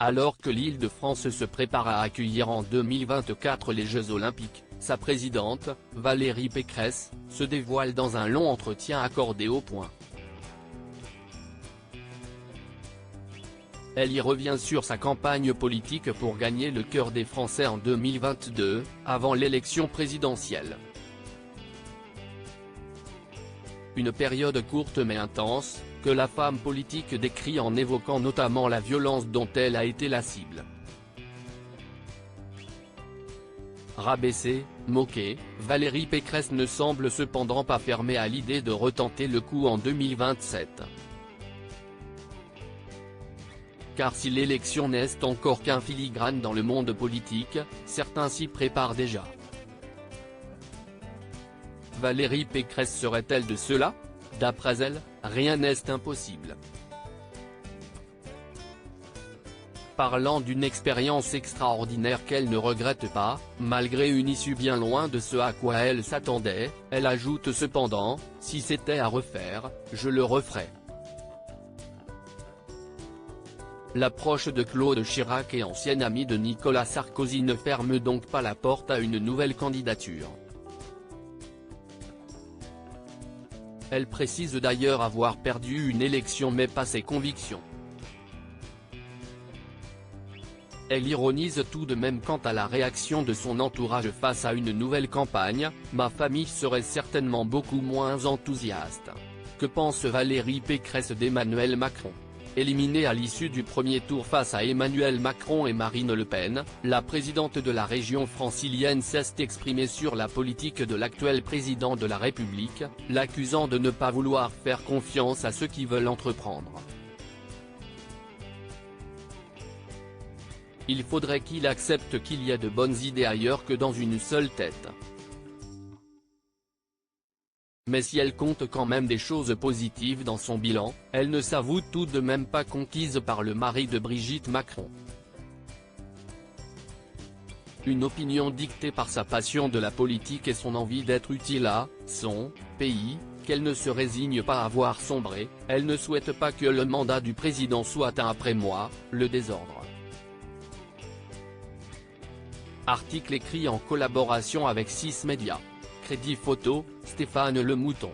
Alors que l'Île-de-France se prépare à accueillir en 2024 les Jeux Olympiques, sa présidente, Valérie Pécresse, se dévoile dans un long entretien accordé au Point. Elle y revient sur sa campagne politique pour gagner le cœur des Français en 2022, avant l'élection présidentielle. Une période courte mais intense, que la femme politique décrit en évoquant notamment la violence dont elle a été la cible. Rabaissée, moquée, Valérie Pécresse ne semble cependant pas fermée à l'idée de retenter le coup en 2027. Car si l'élection n'est encore qu'un filigrane dans le monde politique, certains s'y préparent déjà. Valérie Pécresse serait-elle de cela? D'après elle, rien n'est impossible. Parlant d'une expérience extraordinaire qu'elle ne regrette pas, malgré une issue bien loin de ce à quoi elle s'attendait, elle ajoute cependant, si c'était à refaire, je le referais. L'approche de Claude Chirac et ancienne amie de Nicolas Sarkozy ne ferme donc pas la porte à une nouvelle candidature. Elle précise d'ailleurs avoir perdu une élection mais pas ses convictions. Elle ironise tout de même quant à la réaction de son entourage face à une nouvelle campagne, « Ma famille serait certainement beaucoup moins enthousiaste. Que pense Valérie Pécresse d'Emmanuel Macron ?» Éliminée à l'issue du premier tour face à Emmanuel Macron et Marine Le Pen, la présidente de la région francilienne s'est exprimée sur la politique de l'actuel président de la République, l'accusant de ne pas vouloir faire confiance à ceux qui veulent entreprendre. Il faudrait qu'il accepte qu'il y a de bonnes idées ailleurs que dans une seule tête. Mais si elle compte quand même des choses positives dans son bilan, elle ne s'avoue tout de même pas conquise par le mari de Brigitte Macron. Une opinion dictée par sa passion de la politique et son envie d'être utile à son pays, qu'elle ne se résigne pas à voir sombrer, elle ne souhaite pas que le mandat du président soit un après-moi, le désordre. Article écrit en collaboration avec 6 médias. Crédit photo, Stéphane Le Mouton.